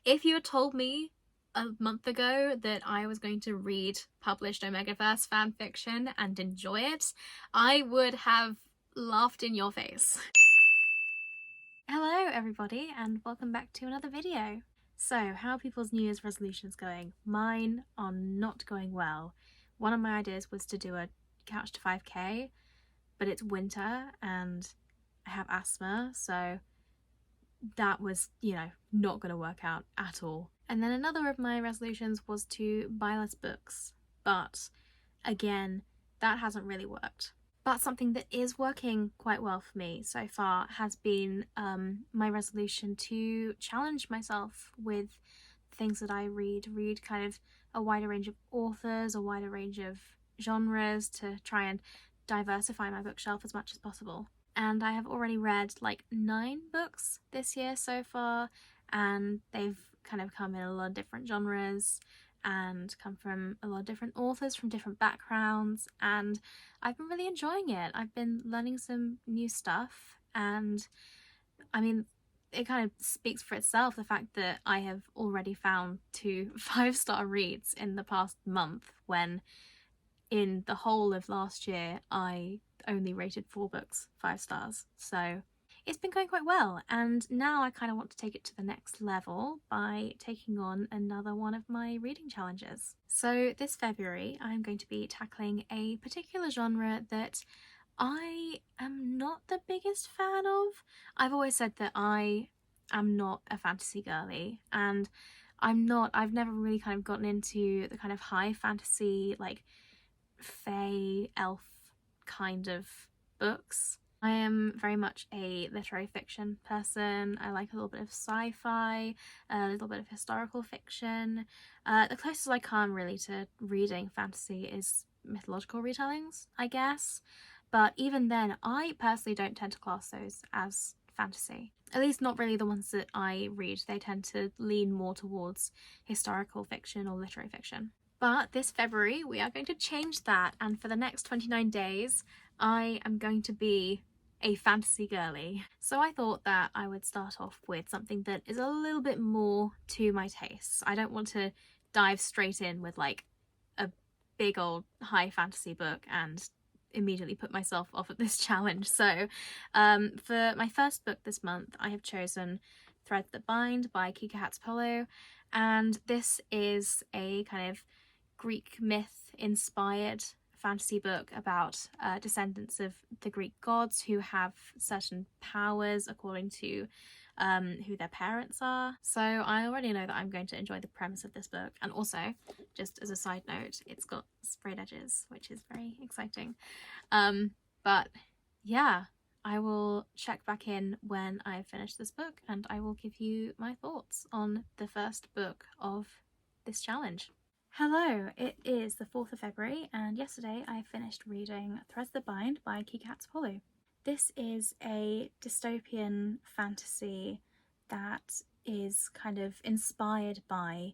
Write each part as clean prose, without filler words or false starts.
If you had told me a month ago that I was going to read published Omegaverse fanfiction and enjoy it, I would have laughed in your face. Hello everybody and welcome back to another video. So, how are people's New Year's resolutions going? Mine are not going well. One of my ideas was to do a couch to 5k, but it's winter and I have asthma, so that was, not going to work out at all. And then another of my resolutions was to buy less books, but again, that hasn't really worked. But something that is working quite well for me so far has been my resolution to challenge myself with things that I read kind of a wider range of authors, a wider range of genres, to try and diversify my bookshelf as much as possible. And I have already read like 9 books this year so far, and they've kind of come in a lot of different genres and come from a lot of different authors from different backgrounds, and I've been really enjoying it. I've been learning some new stuff, and I mean, it kind of speaks for itself, the fact that I have already found 2 5-star reads in the past month, when in the whole of last year I only rated 4 books 5 stars. So it's been going quite well, and now I kind of want to take it to the next level by taking on another one of my reading challenges. So this February I'm going to be tackling a particular genre that I am not the biggest fan of. I've always said that I am not a fantasy girly, and I've never really kind of gotten into the kind of high fantasy, like fae, elf kind of books. I am very much a literary fiction person. I like a little bit of sci-fi, a little bit of historical fiction. The closest I come really to reading fantasy is mythological retellings, I guess. But even then, I personally don't tend to class those as fantasy. At least not really the ones that I read. They tend to lean more towards historical fiction or literary fiction. But this February we are going to change that, and for the next 29 days I am going to be a fantasy girly. So I thought that I would start off with something that is a little bit more to my tastes. I don't want to dive straight in with like a big old high fantasy book and immediately put myself off at this challenge. So for my first book this month I have chosen Threads That Bind by Kika Hatsupolo, and this is a kind of Greek myth inspired fantasy book about descendants of the Greek gods who have certain powers according to who their parents are. So I already know that I'm going to enjoy the premise of this book, and also, just as a side note, it's got sprayed edges, which is very exciting. But yeah, I will check back in when I've finished this book and I will give you my thoughts on the first book of this challenge. Hello, it is the 4th of February and yesterday I finished reading Threads That Bind by Kika Hatsupolo. This is a dystopian fantasy that is kind of inspired by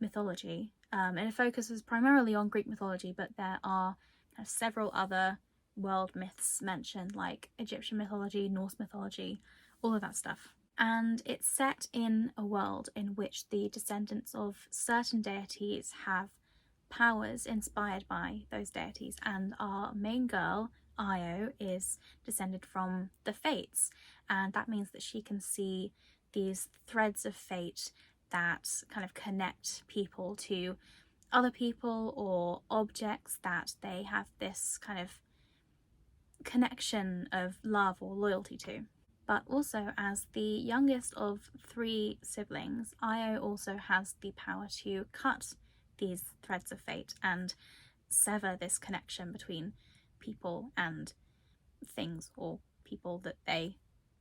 mythology, and it focuses primarily on Greek mythology, but there are kind of several other world myths mentioned, like Egyptian mythology, Norse mythology, all of that stuff. And it's set in a world in which the descendants of certain deities have powers inspired by those deities, and our main girl, Io, is descended from the Fates, and that means that she can see these threads of fate that kind of connect people to other people or objects that they have this kind of connection of love or loyalty to. But also, as the youngest of 3 siblings, Io also has the power to cut these threads of fate and sever this connection between people and things, or people that they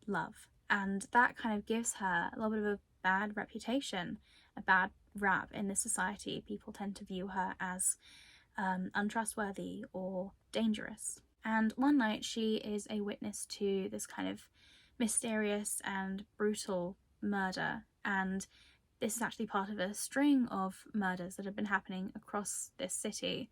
love. And that kind of gives her a little bit of a bad reputation, a bad rap in this society. People tend to view her as untrustworthy or dangerous. And one night she is a witness to this kind of mysterious and brutal murder, and this is actually part of a string of murders that have been happening across this city,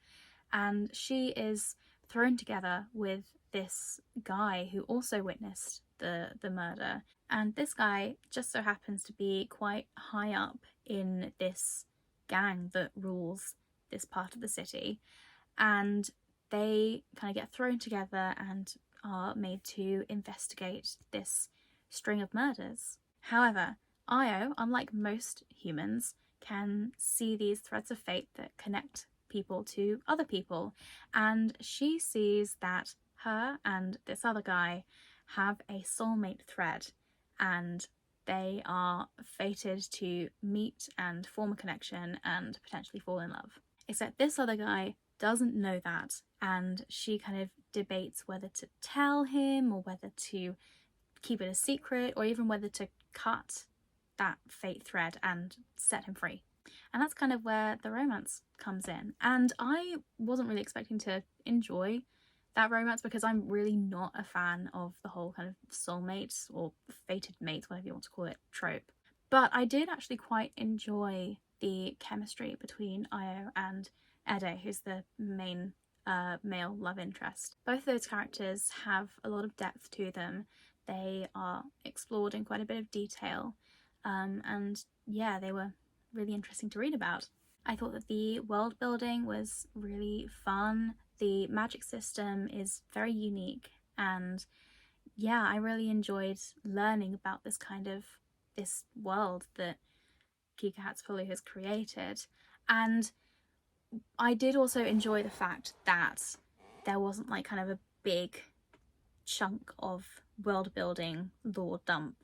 and she is thrown together with this guy who also witnessed the murder, And this guy just so happens to be quite high up in this gang that rules this part of the city, and they kind of get thrown together and are made to investigate this string of murders. However, Io, unlike most humans, can see these threads of fate that connect people to other people, and she sees that her and this other guy have a soulmate thread, and they are fated to meet and form a connection and potentially fall in love. Except this other guy doesn't know that, and she kind of debates whether to tell him or whether to keep it a secret, or even whether to cut that fate thread and set him free. And that's kind of where the romance comes in. And I wasn't really expecting to enjoy that romance because I'm really not a fan of the whole kind of soulmates or fated mates, whatever you want to call it, trope. But I did actually quite enjoy the chemistry between Io and Ede, who's the main male love interest. Both of those characters have a lot of depth to them. They are explored in quite a bit of detail, and yeah, they were really interesting to read about. I thought that the world building was really fun. The magic system is very unique, and yeah, I really enjoyed learning about this world that Kika Hatsupulu has created. And I did also enjoy the fact that there wasn't like kind of a big chunk of world building lore dump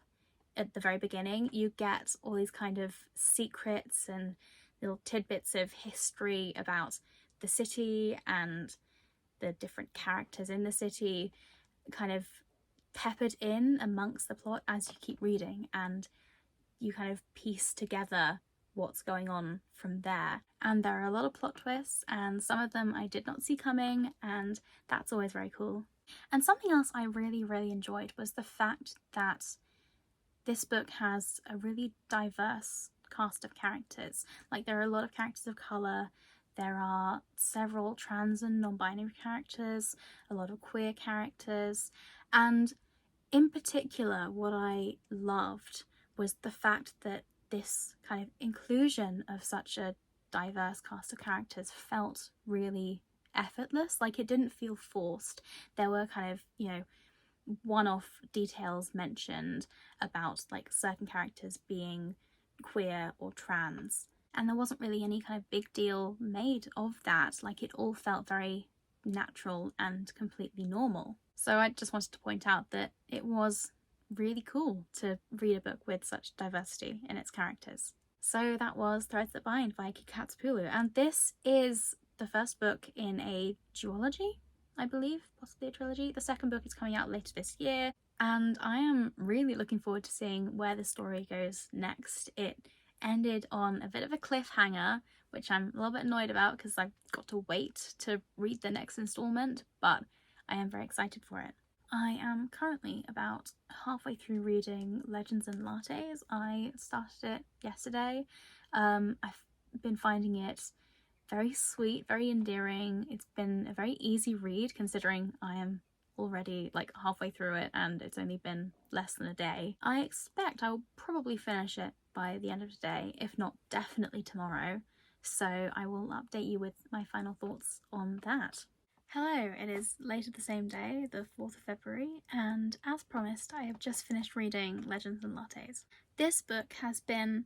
at the very beginning. You get all these kind of secrets and little tidbits of history about the city and the different characters in the city, kind of peppered in amongst the plot as you keep reading, and you kind of piece together what's going on from there. And there are a lot of plot twists, and some of them I did not see coming, and that's always very cool. And something else I really, really enjoyed was the fact that this book has a really diverse cast of characters. Like, there are a lot of characters of colour, there are several trans and non-binary characters, a lot of queer characters, and in particular what I loved was the fact that this kind of inclusion of such a diverse cast of characters felt really effortless. Like, it didn't feel forced. There were kind of, you know, one-off details mentioned about like certain characters being queer or trans, and there wasn't really any kind of big deal made of that. Like, it all felt very natural and completely normal. So I just wanted to point out that it was really cool to read a book with such diversity in its characters. So that was Threads That Bind by Kika Hatsupulu, and this is the first book in a duology, I believe, possibly a trilogy. The second book is coming out later this year, and I am really looking forward to seeing where the story goes next. It ended on a bit of a cliffhanger, which I'm a little bit annoyed about because I've got to wait to read the next installment, but I am very excited for it. I am currently about halfway through reading Legends and Lattes. I started it yesterday. I've been finding it very sweet, very endearing. It's been a very easy read considering I am already like halfway through it and it's only been less than a day. I expect I will probably finish it by the end of today, if not definitely tomorrow, so I will update you with my final thoughts on that. Hello, it is later the same day, the 4th of February, and as promised I have just finished reading Legends and Lattes. This book has been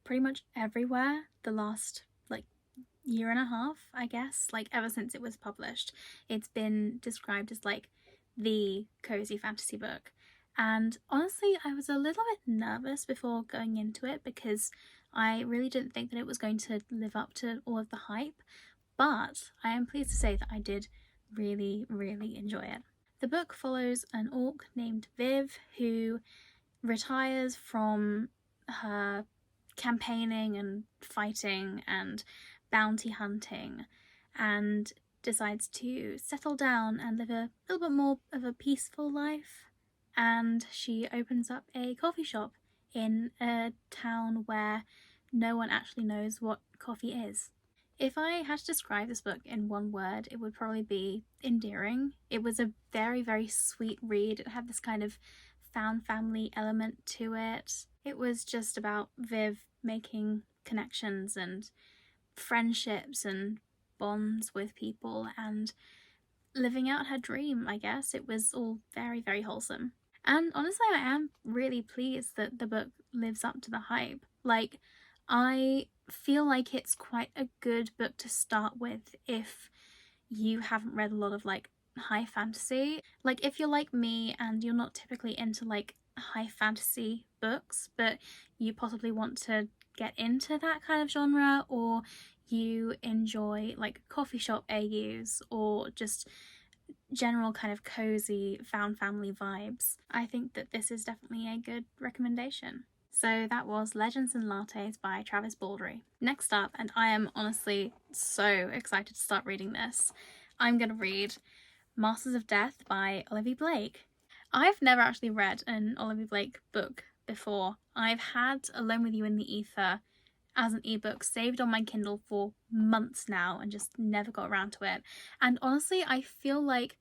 pretty much everywhere the last year and a half, I guess, like ever since it was published. It's been described as like the cozy fantasy book, and honestly I was a little bit nervous before going into it because I really didn't think that it was going to live up to all of the hype, but I am pleased to say that I did really, really enjoy it. The book follows an orc named Viv who retires from her campaigning and fighting and bounty hunting and decides to settle down and live a little bit more of a peaceful life, and she opens up a coffee shop in a town where no one actually knows what coffee is. If I had to describe this book in one word, it would probably be endearing. It was a very, very sweet read. It had this kind of found family element to it. It was just about Viv making connections and friendships and bonds with people and living out her dream, I guess. It was all very, very wholesome. And honestly, I am really pleased that the book lives up to the hype. Like, I feel like it's quite a good book to start with if you haven't read a lot of like high fantasy. Like, if you're like me and you're not typically into like high fantasy books, but you possibly want to get into that kind of genre, or you enjoy like coffee shop AUs or just general kind of cozy found family vibes, I think that this is definitely a good recommendation. So that was Legends and Lattes by Travis Baldry. Next up, and I am honestly so excited to start reading this, I'm going to read Masters of Death by Olivia Blake. I've never actually read an Olivia Blake book before. I've had Alone with You in the Ether as an ebook saved on my Kindle for months now and just never got around to it. And honestly, I feel like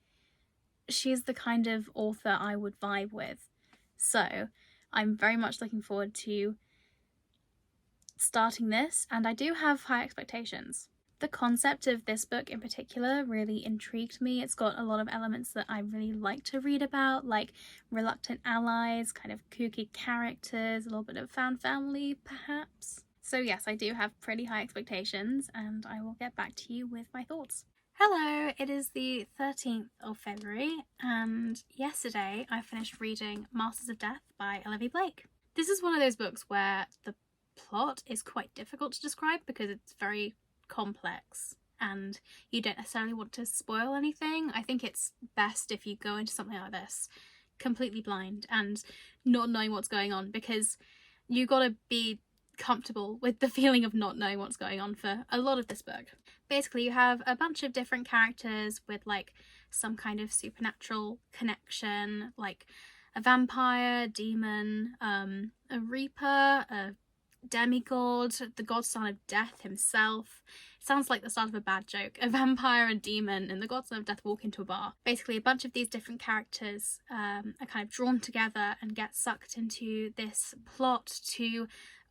she's the kind of author I would vibe with. So I'm very much looking forward to starting this, and I do have high expectations. The concept of this book in particular really intrigued me. It's got a lot of elements that I really like to read about, like reluctant allies, kind of kooky characters, a little bit of found family perhaps. So yes, I do have pretty high expectations, and I will get back to you with my thoughts. Hello, it is the 13th of February, and yesterday I finished reading Masters of Death by Olivia Blake. This is one of those books where the plot is quite difficult to describe because it's very complex and you don't necessarily want to spoil anything. I think it's best if you go into something like this completely blind and not knowing what's going on, because you gotta be comfortable with the feeling of not knowing what's going on for a lot of this book. Basically, you have a bunch of different characters with like some kind of supernatural connection, like a vampire, demon, a reaper, a demigod, the godson of death himself. It sounds like the start of a bad joke. A vampire, a demon, and the godson of death walk into a bar. Basically, a bunch of these different characters are kind of drawn together and get sucked into this plot to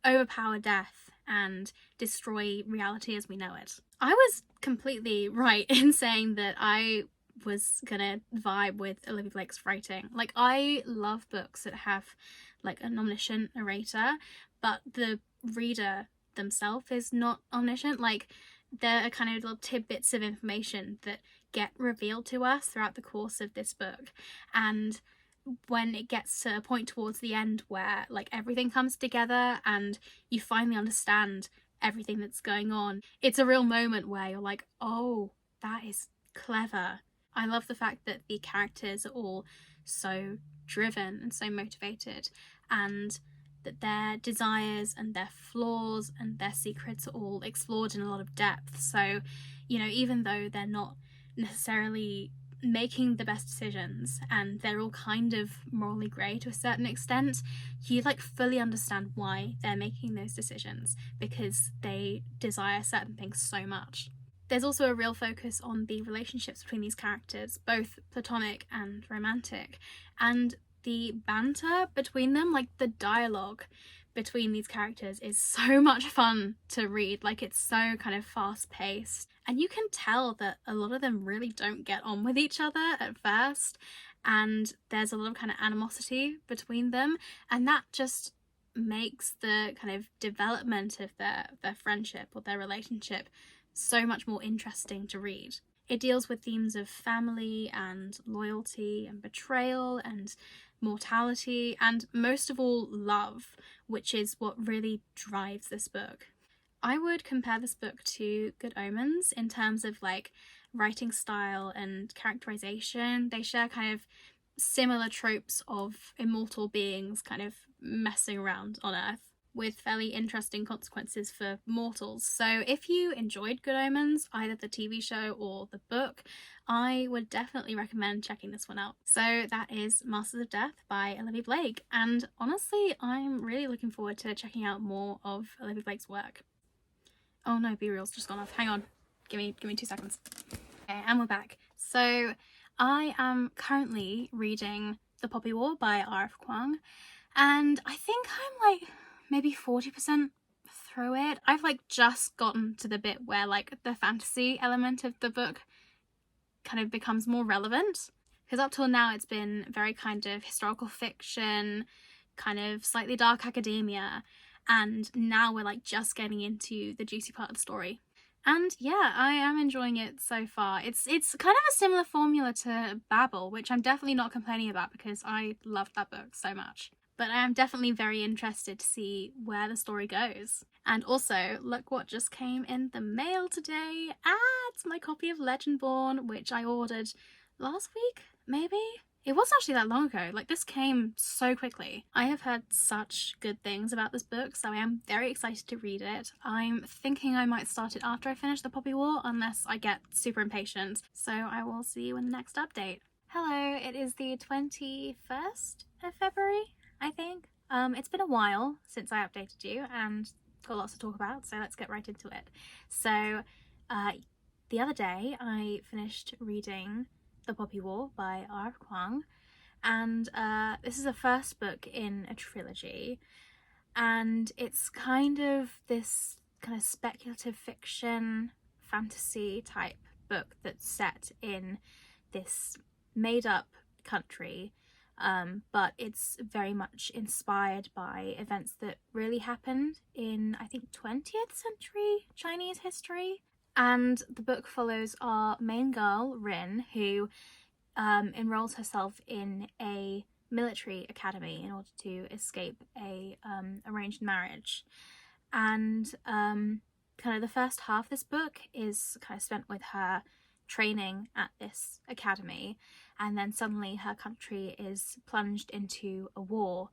overpower death and destroy reality as we know it. I was completely right in saying that I was gonna vibe with Olivia Blake's writing. Like, I love books that have like an omniscient narrator, but the reader themselves is not omniscient. Like, there are kind of little tidbits of information that get revealed to us throughout the course of this book, and when it gets to a point towards the end where like everything comes together and you finally understand everything that's going on, it's a real moment where you're like, oh, that is clever. I love the fact that the characters are all so driven and so motivated, and that their desires and their flaws and their secrets are all explored in a lot of depth. So, you know, even though they're not necessarily making the best decisions and they're all kind of morally grey to a certain extent, you like fully understand why they're making those decisions, because they desire certain things so much. There's also a real focus on the relationships between these characters, both platonic and romantic, and the banter between them, like the dialogue between these characters is so much fun to read. Like, it's so kind of fast paced, and you can tell that a lot of them really don't get on with each other at first, and there's a lot of kind of animosity between them, and that just makes the kind of development of their friendship or their relationship so much more interesting to read. It deals with themes of family and loyalty and betrayal and mortality, and most of all love, which is what really drives this book. I would compare this book to Good Omens in terms of like writing style and characterization. They share kind of similar tropes of immortal beings kind of messing around on Earth, with fairly interesting consequences for mortals. So if you enjoyed Good Omens, either the TV show or the book, I would definitely recommend checking this one out. So that is Masters of Death by Olivia Blake, and honestly, I'm really looking forward to checking out more of Olivia Blake's work. Oh no, B-Reel's just gone off. Hang on. Give me 2 seconds. Okay, and we're back. So I am currently reading The Poppy War by R.F. Kuang, and I think I'm like maybe 40% through it. I've like just gotten to the bit where like the fantasy element of the book kind of becomes more relevant, because up till now it's been very kind of historical fiction, kind of slightly dark academia, and now we're like just getting into the juicy part of the story. And yeah, I am enjoying it so far. It's kind of a similar formula to Babel, which I'm definitely not complaining about because I loved that book so much. But I am definitely very interested to see where the story goes. And also, look what just came in the mail today. It's my copy of Legendborn, which I ordered last week, maybe? It wasn't actually that long ago. Like, this came so quickly. I have heard such good things about this book, so I am very excited to read it. I'm thinking I might start it after I finish The Poppy War, unless I get super impatient. So I will see you in the next update. Hello, it is the 21st of February, I think. It's been a while since I updated you, and got lots to talk about, so let's get right into it. So, the other day I finished reading The Poppy War by R.F. Kuang, and this is the first book in a trilogy, and it's kind of this kind of speculative fiction fantasy type book that's set in this made up country, but it's very much inspired by events that really happened in, I think, 20th century Chinese history. And the book follows our main girl, Rin, who enrolls herself in a military academy in order to escape a arranged marriage. And kind of the first half of this book is kind of spent with her training at this academy, and then suddenly her country is plunged into a war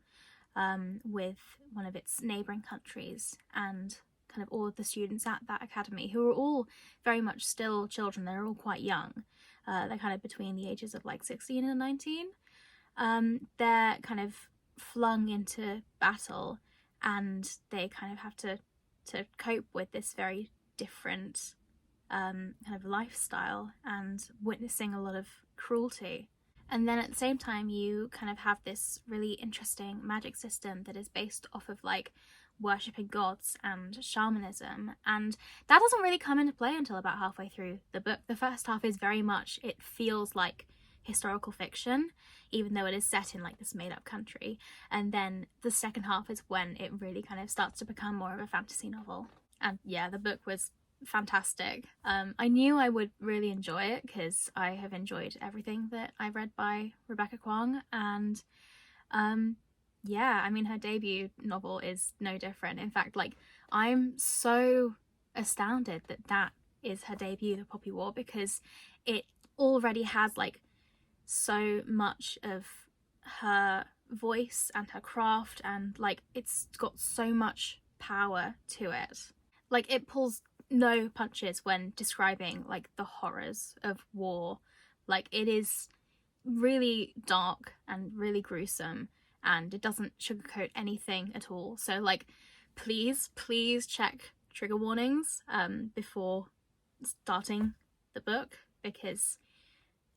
with one of its neighbouring countries, and kind of all of the students at that academy, who are all very much still children, they're all quite young, they're kind of between the ages of like 16 and 19, they're kind of flung into battle, and they kind of have to cope with this very different kind of lifestyle and witnessing a lot of cruelty. And then at the same time you kind of have this really interesting magic system that is based off of like worshipping gods and shamanism, and that doesn't really come into play until about halfway through the book. The first half is very much, it feels like historical fiction, even though it is set in like this made-up country, and then the second half is when it really kind of starts to become more of a fantasy novel. And yeah, the book was fantastic. I knew I would really enjoy it because I have enjoyed everything that I've read by Rebecca Kuang, and yeah, I mean, her debut novel is no different. In fact, like, I'm so astounded that that is her debut, The Poppy War, because it already has like so much of her voice and her craft, and like it's got so much power to it. Like, it pulls no punches when describing like the horrors of war. Like, it is really dark and really gruesome, and it doesn't sugarcoat anything at all. So like, please check trigger warnings before starting the book, because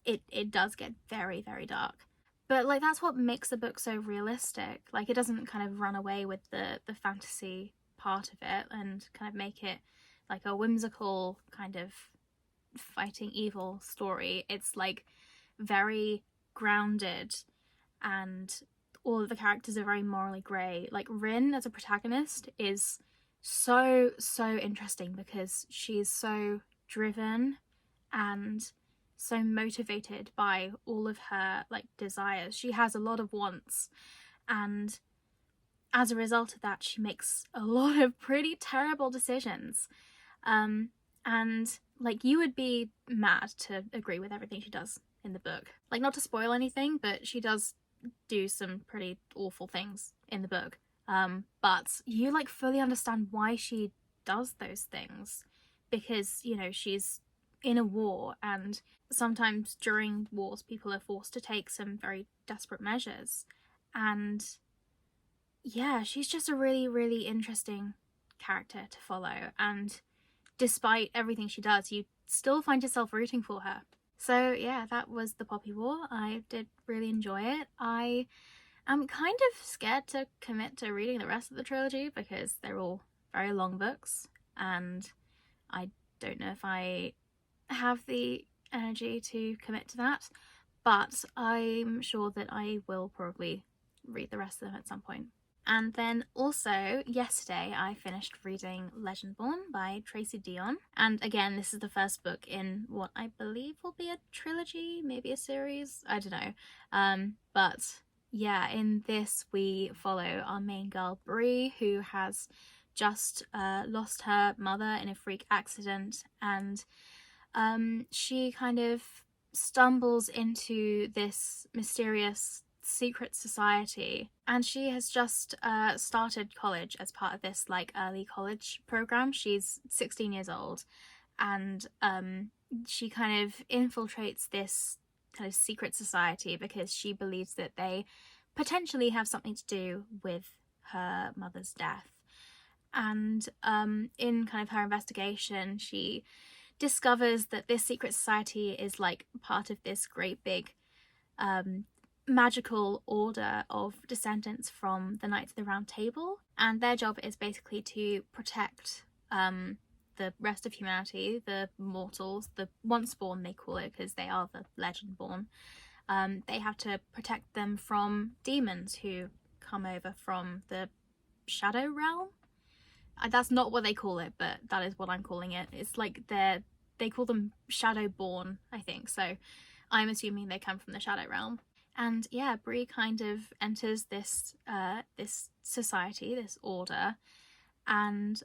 it does get very, very dark. But like, that's what makes the book so realistic. Like, it doesn't kind of run away with the fantasy part of it and kind of make it like a whimsical kind of fighting evil story. It's like very grounded, and all of the characters are very morally grey. Like, Rin as a protagonist is so interesting because she's so driven and so motivated by all of her like desires. She has a lot of wants, and as a result of that she makes a lot of pretty terrible decisions, and like, you would be mad to agree with everything she does in the book. Like, not to spoil anything, but she does do some pretty awful things in the book, but you like fully understand why she does those things, because, you know, she's in a war, and sometimes during wars people are forced to take some very desperate measures. And yeah, she's just a really interesting character to follow, and despite everything she does, you still find yourself rooting for her. So yeah, that was The Poppy War. I did really enjoy it. I am kind of scared to commit to reading the rest of the trilogy because they're all very long books, and I don't know if I have the energy to commit to that, but I'm sure that I will probably read the rest of them at some point. And then also yesterday I finished reading Legendborn by Tracy Deonn, and again this is the first book in what I believe will be a trilogy, maybe a series, I don't know, but yeah, in this we follow our main girl Bree, who has just lost her mother in a freak accident, and she kind of stumbles into this mysterious secret society, and she has just started college as part of this like early college program. She's 16 years old, and she kind of infiltrates this kind of secret society because she believes that they potentially have something to do with her mother's death. And in kind of her investigation, she discovers that this secret society is like part of this great big magical order of descendants from the Knights of the Round Table, and their job is basically to protect the rest of humanity, the mortals, the once born they call it because they are the legend born. They have to protect them from demons who come over from the shadow realm. That's not what they call it, but that is what I'm calling it. It's like they call them shadowborn, I think, so I'm assuming they come from the shadow realm. And yeah, Bree kind of enters this this society, this order, and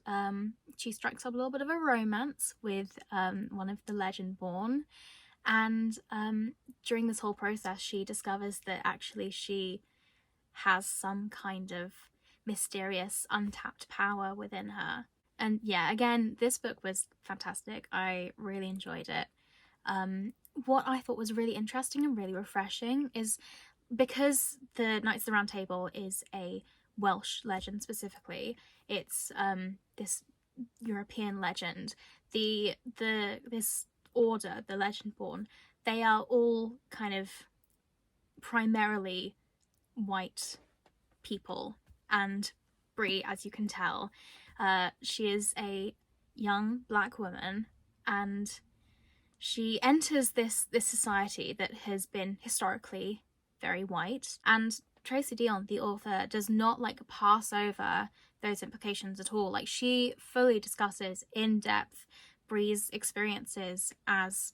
she strikes up a little bit of a romance with one of the legendborn. And during this whole process, she discovers that actually she has some kind of mysterious untapped power within her. And yeah, again, this book was fantastic. I really enjoyed it. What I thought was really interesting and really refreshing is because the Knights of the Round Table is a Welsh legend specifically, it's this European legend. This order, the Legendborn, they are all kind of primarily white people, and Bree, as you can tell, she is a young black woman, and she enters this society that has been historically very white. And Tracy Deonn, the author, does not like pass over those implications at all. Like, she fully discusses in depth Bree's experiences as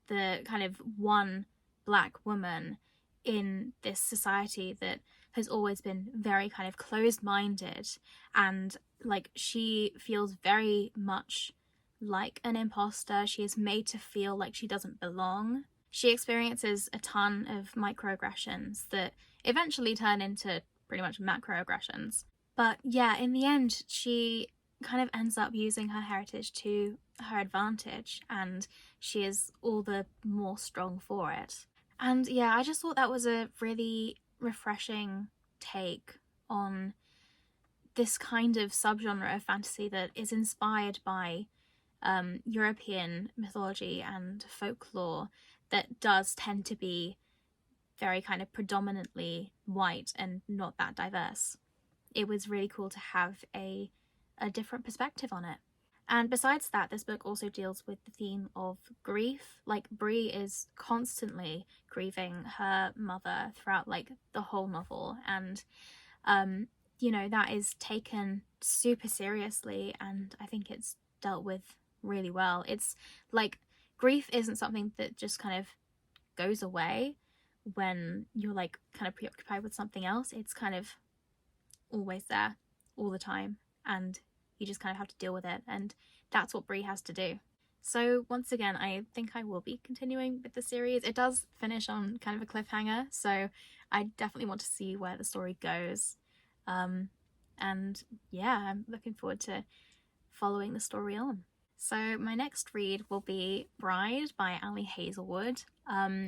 the kind of one black woman in this society that has always been very kind of closed-minded, and like she feels very much like an imposter. She is made to feel like she doesn't belong. She experiences a ton of microaggressions that eventually turn into pretty much macroaggressions. But yeah, in the end, she kind of ends up using her heritage to her advantage, and she is all the more strong for it. And yeah, I just thought that was a really refreshing take on this kind of subgenre of fantasy that is inspired by European mythology and folklore that does tend to be very kind of predominantly white and not that diverse. It was really cool to have a different perspective on it. And besides that, this book also deals with the theme of grief. Like, Bree is constantly grieving her mother throughout like the whole novel, and you know, that is taken super seriously, and I think it's dealt with really well. It's like, grief isn't something that just kind of goes away when you're like kind of preoccupied with something else. It's kind of always there all the time, and you just kind of have to deal with it, and that's what Bree has to do. So once again, I think I will be continuing with the series. It does finish on kind of a cliffhanger, so I definitely want to see where the story goes. And yeah, I'm looking forward to following the story on. So my next read will be Bride by Ali Hazelwood,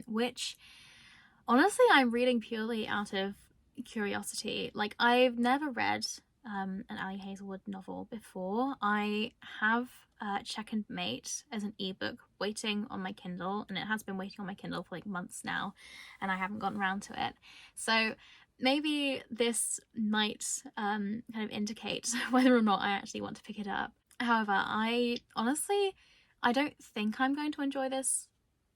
which honestly I'm reading purely out of curiosity. Like, I've never read an Ali Hazelwood novel before. I have Check and Mate as an ebook waiting on my Kindle, and it has been waiting on my Kindle for like months now, and I haven't gotten around to it. So maybe this might kind of indicate whether or not I actually want to pick it up. However, I don't think I'm going to enjoy this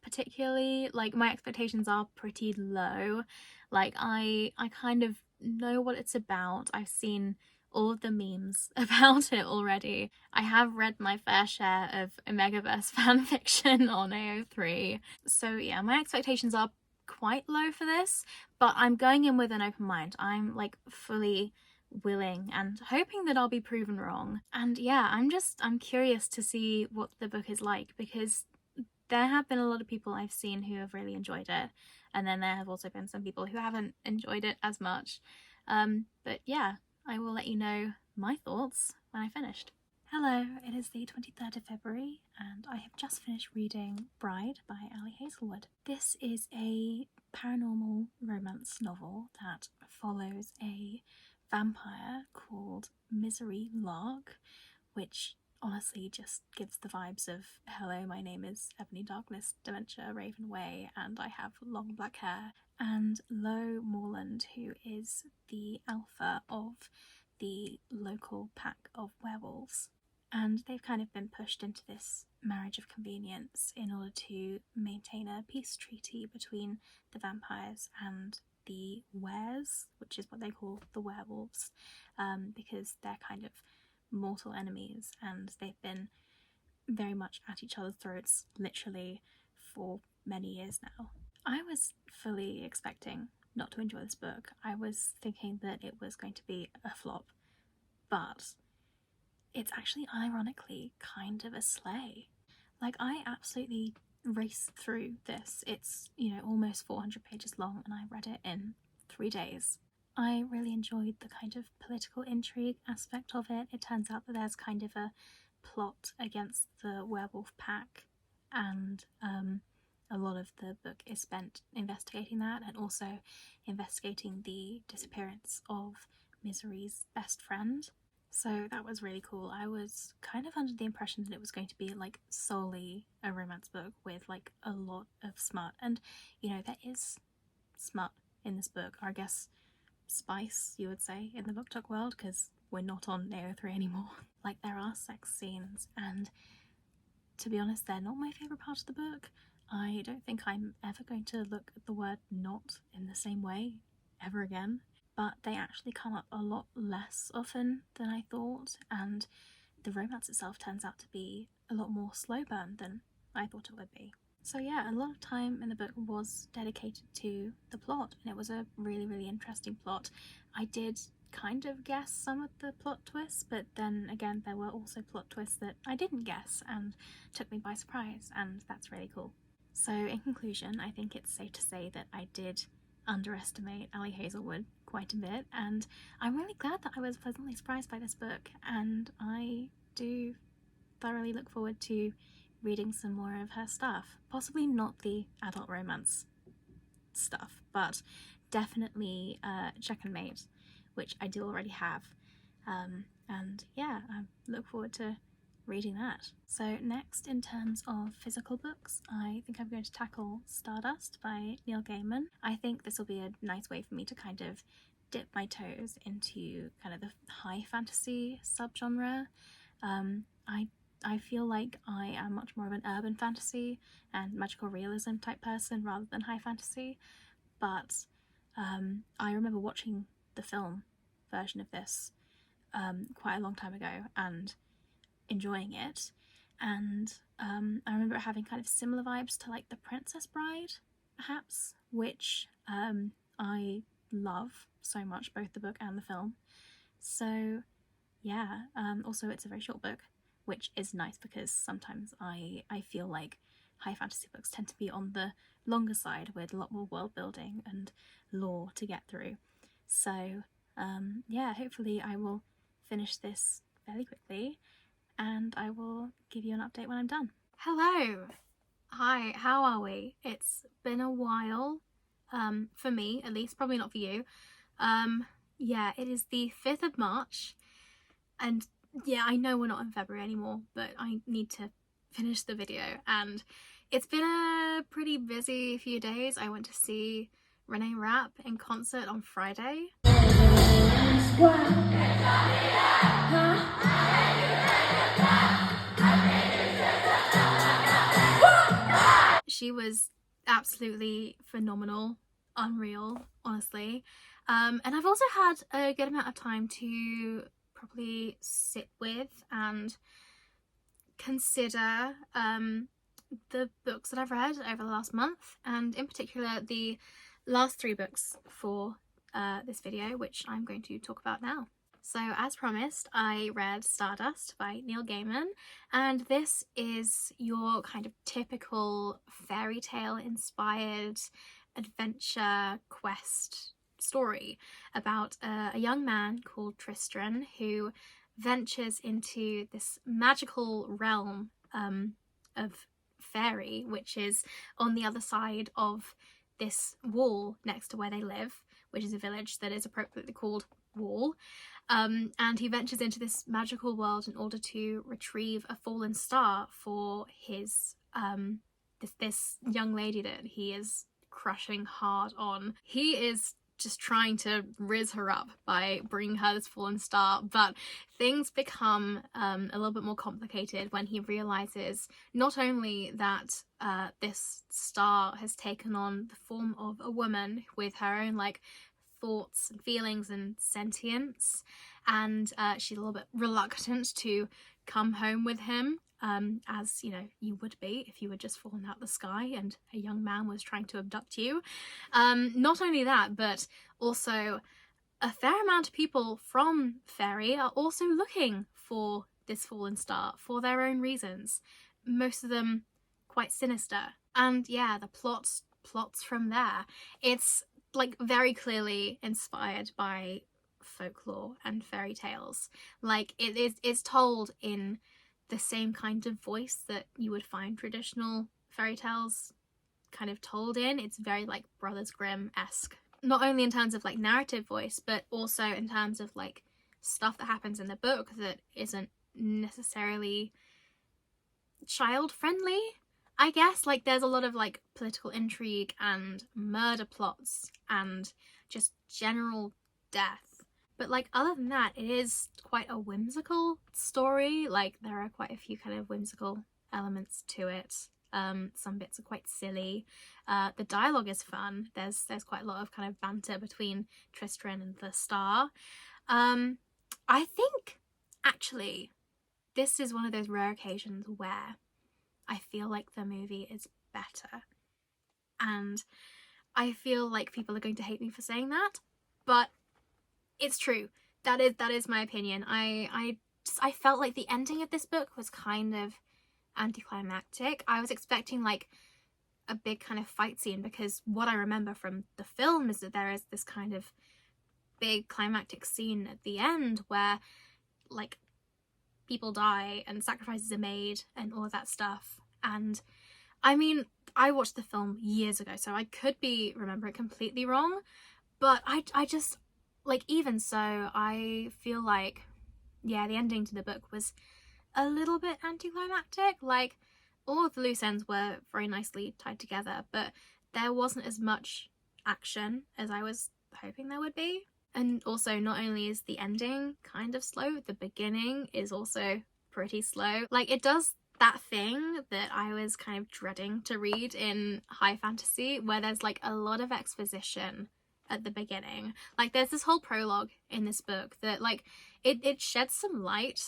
particularly. Like, my expectations are pretty low. Like, I kind of know what it's about. I've seen all of the memes about it already. I have read my fair share of Omegaverse fanfiction on AO3. So yeah, my expectations are quite low for this, but I'm going in with an open mind. I'm like fully willing and hoping that I'll be proven wrong. And yeah, I'm curious to see what the book is like, because there have been a lot of people I've seen who have really enjoyed it, and then there have also been some people who haven't enjoyed it as much. But yeah, I will let you know my thoughts when I finished. Hello, it is the 23rd of February and I have just finished reading Bride by Ali Hazelwood. This is a paranormal romance novel that follows a vampire called Misery Lark, which honestly just gives the vibes of, hello, my name is Ebony Darkness Dementia Raven Way and I have long black hair, and Lo Morland, who is the alpha of the local pack of werewolves. And they've kind of been pushed into this marriage of convenience in order to maintain a peace treaty between the vampires and the wares, which is what they call the werewolves, because they're kind of mortal enemies and they've been very much at each other's throats literally for many years now. I was fully expecting not to enjoy this book. I was thinking that it was going to be a flop, but it's actually ironically kind of a slay. Like, I absolutely raced through this. It's, almost 400 pages long and I read it in 3 days. I really enjoyed the kind of political intrigue aspect of it. It turns out that there's kind of a plot against the werewolf pack, and a lot of the book is spent investigating that and also investigating the disappearance of Misery's best friend. So that was really cool. I was kind of under the impression that it was going to be like solely a romance book with like a lot of smut, and there is smut in this book, or I guess spice you would say in the BookTok world, because we're not on AO3 anymore. Like, there are sex scenes, and to be honest, they're not my favourite part of the book. I don't think I'm ever going to look at the word not in the same way ever again, but they actually come up a lot less often than I thought, and the romance itself turns out to be a lot more slow burn than I thought it would be. So yeah, a lot of time in the book was dedicated to the plot, and it was a really, really interesting plot. I did kind of guess some of the plot twists, but then again there were also plot twists that I didn't guess and took me by surprise, and that's really cool. So in conclusion, I think it's safe to say that I did underestimate Ali Hazelwood quite a bit, and I'm really glad that I was pleasantly surprised by this book, and I do thoroughly look forward to reading some more of her stuff. Possibly not the adult romance stuff, but definitely Check and Mate, which I do already have. And yeah, I look forward to reading that. So next, in terms of physical books, I think I'm going to tackle Stardust by Neil Gaiman. I think this will be a nice way for me to kind of dip my toes into kind of the high fantasy subgenre. I feel like I am much more of an urban fantasy and magical realism type person rather than high fantasy, but I remember watching the film version of this quite a long time ago and enjoying it, and I remember having kind of similar vibes to like The Princess Bride, perhaps, which I love so much, both the book and the film. So yeah, also it's a very short book, which is nice because sometimes I feel like high fantasy books tend to be on the longer side with a lot more world building and lore to get through. So yeah, hopefully I will finish this fairly quickly and I will give you an update when I'm done. Hello! Hi, how are we? It's been a while, for me at least, probably not for you. Yeah, it is the 5th of March, and yeah, I know we're not in February anymore, but I need to finish the video, and it's been a pretty busy few days. I went to see Renee Rapp in concert on Friday. She was absolutely phenomenal, unreal, honestly. And I've also had a good amount of time to probably sit with and consider the books that I've read over the last month, and in particular the last 3 books for this video, which I'm going to talk about now. So as promised, I read Stardust by Neil Gaiman, and this is your kind of typical fairy tale inspired adventure quest story about a young man called Tristan who ventures into this magical realm of fairy, which is on the other side of this wall next to where they live, which is a village that is appropriately called Wall. And he ventures into this magical world in order to retrieve a fallen star for his this young lady that he is crushing hard on. He is just trying to riz her up by bringing her this fallen star, but things become a little bit more complicated when he realizes not only that this star has taken on the form of a woman with her own like thoughts and feelings and sentience, and she's a little bit reluctant to come home with him, as you know you would be if you were just fallen out the sky and a young man was trying to abduct you. Not only that, but also a fair amount of people from Fairy are also looking for this fallen star for their own reasons, most of them quite sinister. And yeah, the plots from there. It's like very clearly inspired by folklore and fairy tales. Like it's told in the same kind of voice that you would find traditional fairy tales kind of told in. It's very like Brothers Grimm-esque, not only in terms of like narrative voice, but also in terms of like stuff that happens in the book that isn't necessarily child friendly, I guess. Like there's a lot of like political intrigue and murder plots and just general death. But like other than that, it is quite a whimsical story. Like there are quite a few kind of whimsical elements to it. Some bits are quite silly. The dialogue is fun. There's quite a lot of kind of banter between Tristan and the star. I think actually this is one of those rare occasions where I feel like the movie is better. And I feel like people are going to hate me for saying that, but it's true. That is my opinion. I felt like the ending of this book was kind of anticlimactic. I was expecting like a big kind of fight scene, because what I remember from the film is that there is this kind of big climactic scene at the end where like people die and sacrifices are made and all of that stuff. And I mean, I watched the film years ago, so I could be remembering completely wrong, but I just like, even so, I feel like, yeah, the ending to the book was a little bit anticlimactic. Like all of the loose ends were very nicely tied together, but there wasn't as much action as I was hoping there would be. And also, not only is the ending kind of slow, the beginning is also pretty slow. Like it does that thing that I was kind of dreading to read in high fantasy, where there's like a lot of exposition at the beginning. Like there's this whole prologue in this book that like it sheds some light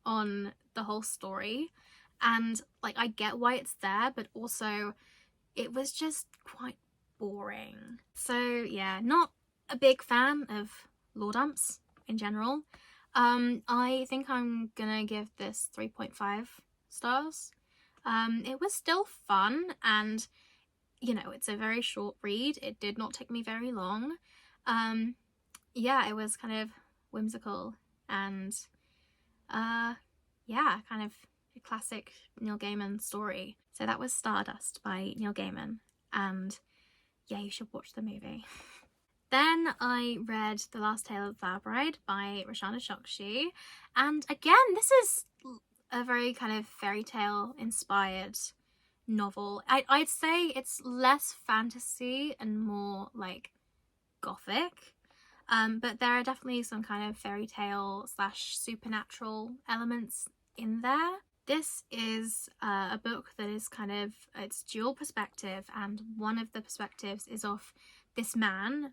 on the whole story, and like I get why it's there, but also it was just quite boring. So yeah, not a big fan of lore dumps in general. I think I'm gonna give this 3.5 stars. It was still fun, and you know, it's a very short read. It did not take me very long. Yeah, it was kind of whimsical and yeah, kind of a classic Neil Gaiman story. So that was Stardust by Neil Gaiman, and yeah, you should watch the movie. Then I read The Last Tale of the Flower Bride by Roshana Chokshi, and again, this is a very kind of fairy tale inspired novel. I'd say it's less fantasy and more like gothic, but there are definitely some kind of fairy tale / supernatural elements in there. This is a book that is kind of, it's dual perspective, and one of the perspectives is of this man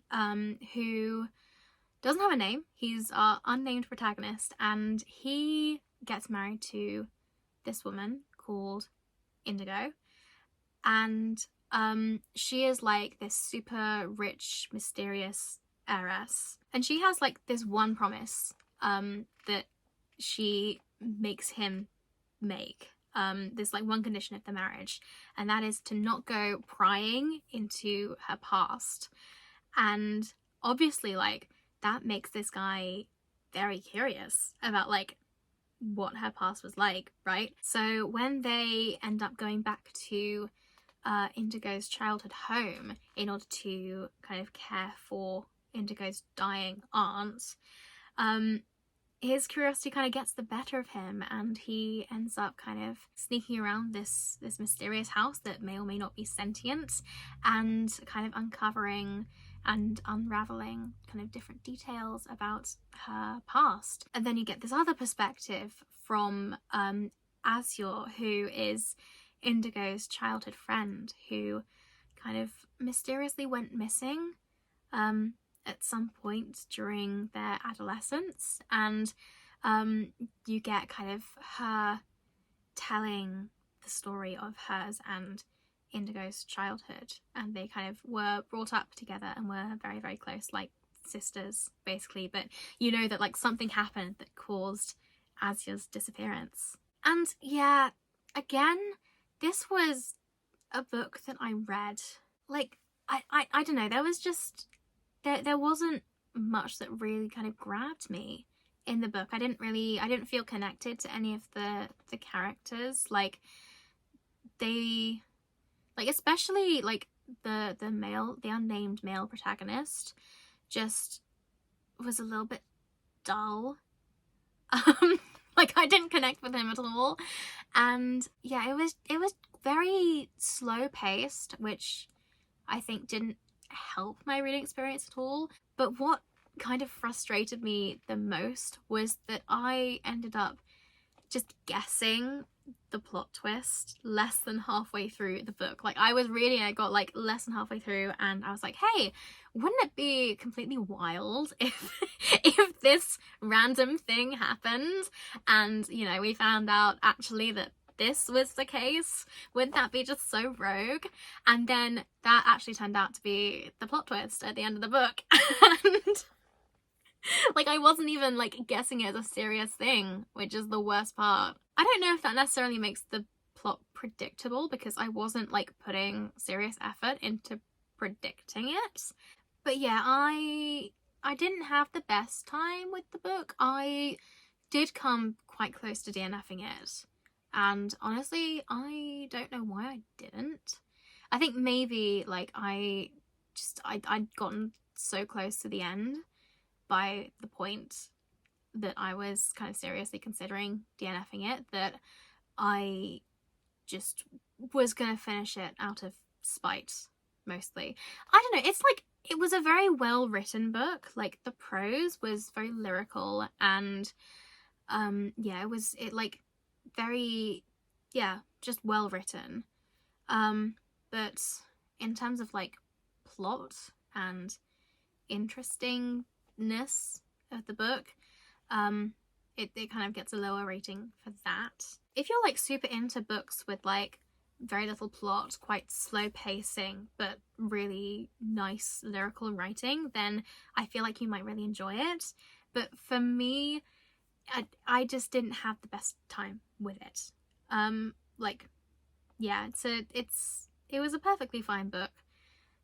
who doesn't have a name. He's our unnamed protagonist, and he gets married to this woman called Indigo, and she is like this super rich, mysterious heiress, and she has like this one promise that she makes him make. There's like one condition of the marriage, and that is to not go prying into her past. And obviously like that makes this guy very curious about like what her past was like, right? So when they end up going back to Indigo's childhood home in order to kind of care for Indigo's dying aunt, his curiosity kind of gets the better of him, and he ends up kind of sneaking around this mysterious house that may or may not be sentient, and kind of uncovering and unraveling kind of different details about her past. And then you get this other perspective from Azure, who is Indigo's childhood friend, who kind of mysteriously went missing at some point during their adolescence, and you get kind of her telling the story of hers and Indigo's childhood, and they kind of were brought up together and were very, very close, like sisters basically, but you know that like something happened that caused Azure's disappearance. And yeah, again, this was a book that I read, like I don't know, there was just there wasn't much that really kind of grabbed me in the book. I didn't feel connected to any of the characters. Like they, like especially like the unnamed male protagonist just was a little bit dull. Like I didn't connect with him at all. And yeah, it was very slow paced, which I think didn't help my reading experience at all. But what kind of frustrated me the most was that I ended up just guessing the plot twist less than halfway through the book. Like I was reading, I got like less than halfway through, and I was like, hey, wouldn't it be completely wild if if this random thing happened and, you know, we found out actually that this was the case? Wouldn't that be just so rogue? And then that actually turned out to be the plot twist at the end of the book. And like I wasn't even like guessing it as a serious thing, which is the worst part. I don't know if that necessarily makes the plot predictable, because I wasn't like putting serious effort into predicting it. But yeah, I didn't have the best time with the book. I did come quite close to DNFing it, and honestly I don't know why I didn't. I think maybe like I'd gotten so close to the end by the point that I was kind of seriously considering DNFing it, that I just was gonna finish it out of spite mostly. I don't know, it's like it was a very well written book. Like the prose was very lyrical, and yeah, it like very, yeah, just well written. But in terms of like plot and interestingness of the book, it kind of gets a lower rating for that. If you're like super into books with like very little plot, quite slow pacing, but really nice lyrical writing, then I feel like you might really enjoy it. But for me, I just didn't have the best time with it. Like, yeah, it was a perfectly fine book.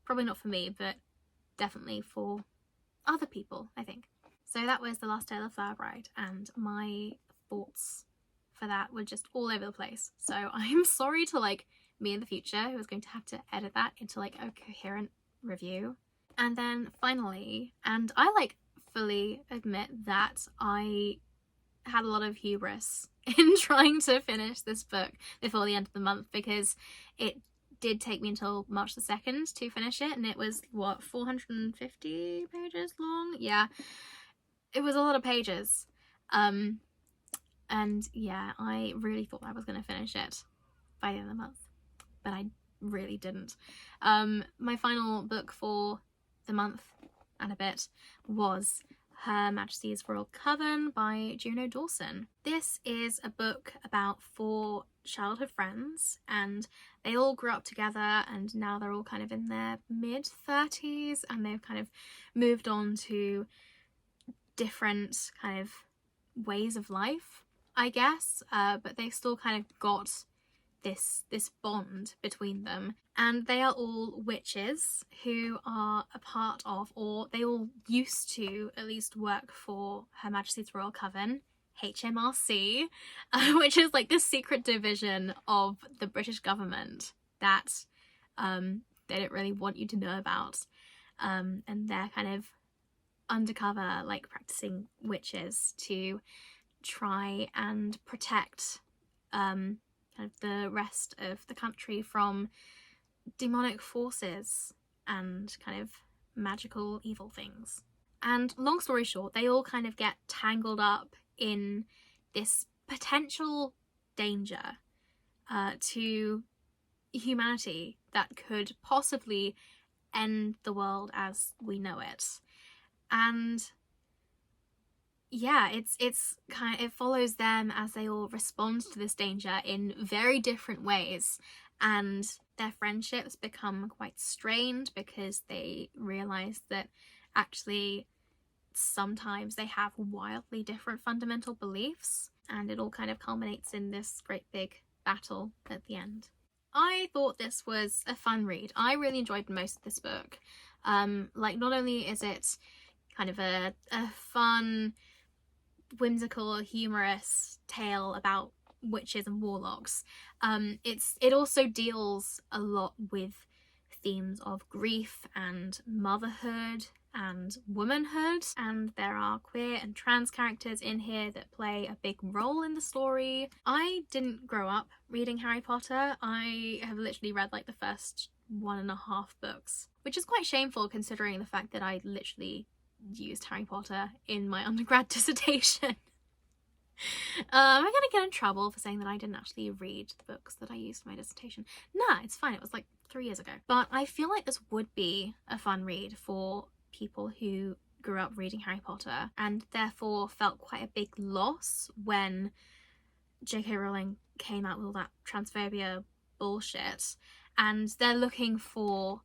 Probably not for me, but definitely for other people, I think. So that was The Last Tale of Flower Bride, and my thoughts for that were just all over the place. So I'm sorry to like me in the future who is going to have to edit that into like a coherent review. And then finally, and I like fully admit that I had a lot of hubris in trying to finish this book before the end of the month, because it did take me until March the 2nd to finish it, and it was, what, 450 pages long? Yeah, it was a lot of pages. And yeah, I really thought I was going to finish it by the end of the month, but I really didn't. My final book for the month and a bit was Her Majesty's Royal Coven by Juno Dawson. This is a book about 4 childhood friends, and they all grew up together, and now they're all kind of in their mid-30s, and they've kind of moved on to different kind of ways of life, I guess, but they still kind of got this bond between them, and they are all witches who are a part of, or they all used to at least work for Her Majesty's Royal Coven, HMRC, which is like the secret division of the British government that they don't really want you to know about, and they're kind of undercover, like, practicing witches to try and protect kind of the rest of the country from demonic forces and kind of magical evil things. And long story short, they all kind of get tangled up in this potential danger to humanity that could possibly end the world as we know it. And yeah, it follows them as they all respond to this danger in very different ways, and their friendships become quite strained because they realize that actually sometimes they have wildly different fundamental beliefs, and it all kind of culminates in this great big battle at the end. I thought this was a fun read. I really enjoyed most of this book. Like, not only is it kind of a fun, whimsical, humorous tale about witches and warlocks, it also deals a lot with themes of grief and motherhood and womanhood, and there are queer and trans characters in here that play a big role in the story. I didn't grow up reading Harry Potter. I have literally read like the first 1.5 books, which is quite shameful considering the fact that I literally used Harry Potter in my undergrad dissertation. Am I gonna get in trouble for saying that I didn't actually read the books that I used for my dissertation? Nah, it's fine, it was like 3 years ago. But I feel like this would be a fun read for people who grew up reading Harry Potter and therefore felt quite a big loss when J.K. Rowling came out with all that transphobia bullshit, and they're looking for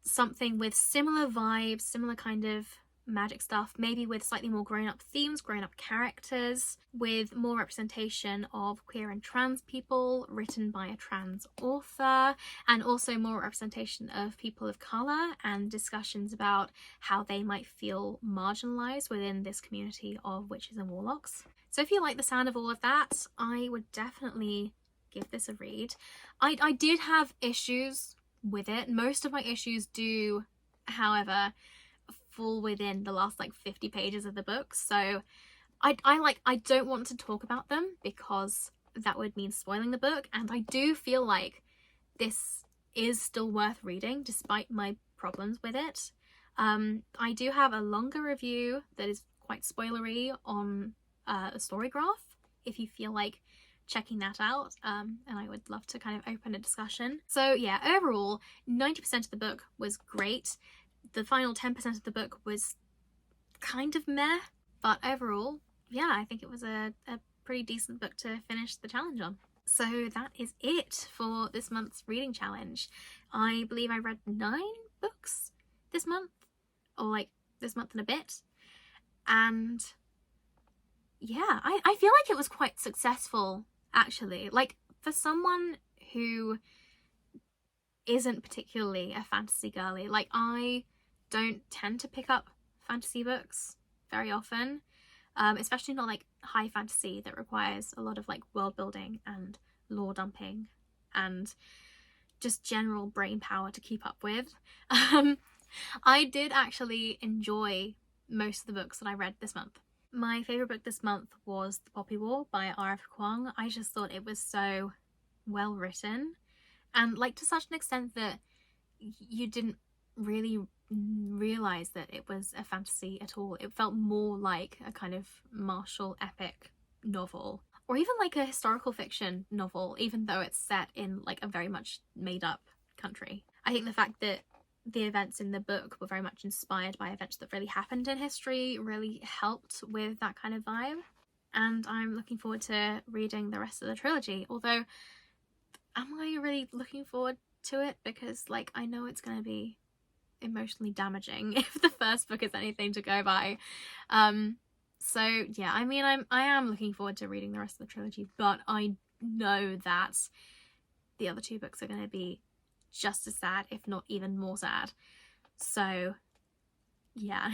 something with similar vibes, similar kind of magic stuff, maybe with slightly more grown-up themes, grown-up characters, with more representation of queer and trans people written by a trans author, and also more representation of people of colour and discussions about how they might feel marginalised within this community of witches and warlocks. So if you like the sound of all of that, I would definitely give this a read. I did have issues with it. Most of my issues do, however, fall within the last like 50 pages of the book, so I don't want to talk about them because that would mean spoiling the book, and I do feel like this is still worth reading despite my problems with it. I do have a longer review that is quite spoilery on a story graph if you feel like checking that out, and I would love to kind of open a discussion. So yeah, overall 90% of the book was great. The final 10% of the book was kind of meh, but overall, yeah, I think it was a pretty decent book to finish the challenge on. So that is it for this month's reading challenge. I believe I read 9 books this month, or like this month and a bit, and yeah, I feel like it was quite successful actually. Like, for someone who isn't particularly a fantasy girly, like I don't tend to pick up fantasy books very often, especially not like high fantasy that requires a lot of like world building and lore dumping and just general brain power to keep up with. I did actually enjoy most of the books that I read this month. My favourite book this month was The Poppy War by R.F. Kuang. I just thought it was so well written, and like to such an extent that you didn't really realise that it was a fantasy at all. It felt more like a kind of martial epic novel, or even like a historical fiction novel, even though it's set in like a very much made up country. I think the fact that the events in the book were very much inspired by events that really happened in history really helped with that kind of vibe. And I'm looking forward to reading the rest of the trilogy, although am I really looking forward to it? Because like I know it's going to be emotionally damaging if the first book is anything to go by. So yeah, I mean I am looking forward to reading the rest of the trilogy, but I know that the other two books are going to be just as sad, if not even more sad. So yeah.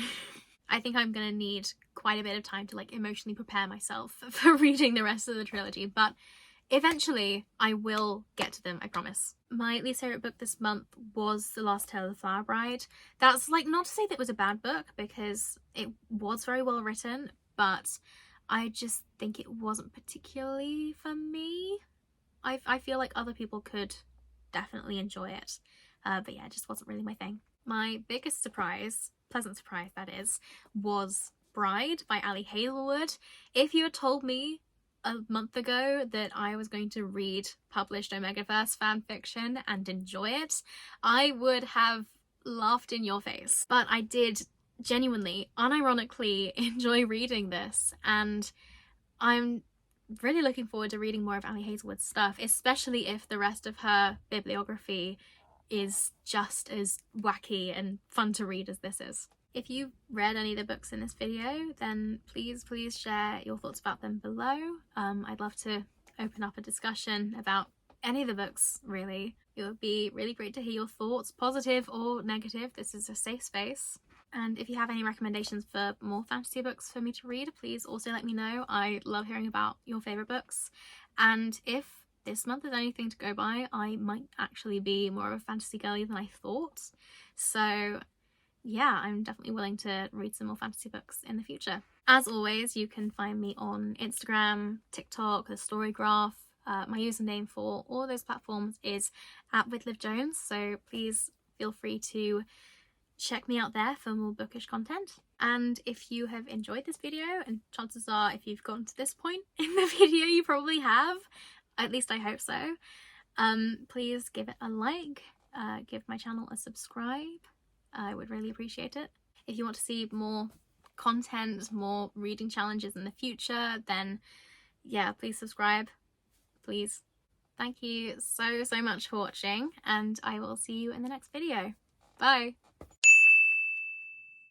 I think I'm gonna need quite a bit of time to like emotionally prepare myself for reading the rest of the trilogy, but eventually I will get to them, I promise. My least favourite book this month was The Last Tale of the Flower Bride. That's like not to say that it was a bad book, because it was very well written, but I just think it wasn't particularly for me. I feel like other people could definitely enjoy it, but yeah, it just wasn't really my thing. My biggest surprise, pleasant surprise that is, was Bride by Ali Hazelwood. If you had told me a month ago that I was going to read published Omegaverse fanfiction and enjoy it, I would have laughed in your face. But I did genuinely, unironically enjoy reading this, and I'm really looking forward to reading more of Ali Hazelwood's stuff, especially if the rest of her bibliography is just as wacky and fun to read as this is. If you've read any of the books in this video, then please share your thoughts about them below. I'd love to open up a discussion about any of the books, really. It would be really great to hear your thoughts, positive or negative. This is a safe space. And if you have any recommendations for more fantasy books for me to read, please also let me know. I love hearing about your favourite books. And if this month is anything to go by, I might actually be more of a fantasy girly than I thought. So yeah, I'm definitely willing to read some more fantasy books in the future. As always, you can find me on Instagram, TikTok, the Storygraph. My username for all of those platforms is @WithLivJones, so please feel free to check me out there for more bookish content. And if you have enjoyed this video, and chances are if you've gotten to this point in the video you probably have, at least I hope so, please give it a like, give my channel a subscribe. I would really appreciate it. If you want to see more content, more reading challenges in the future, then yeah, please subscribe, please. Thank you so much for watching, and I will see you in the next video. Bye!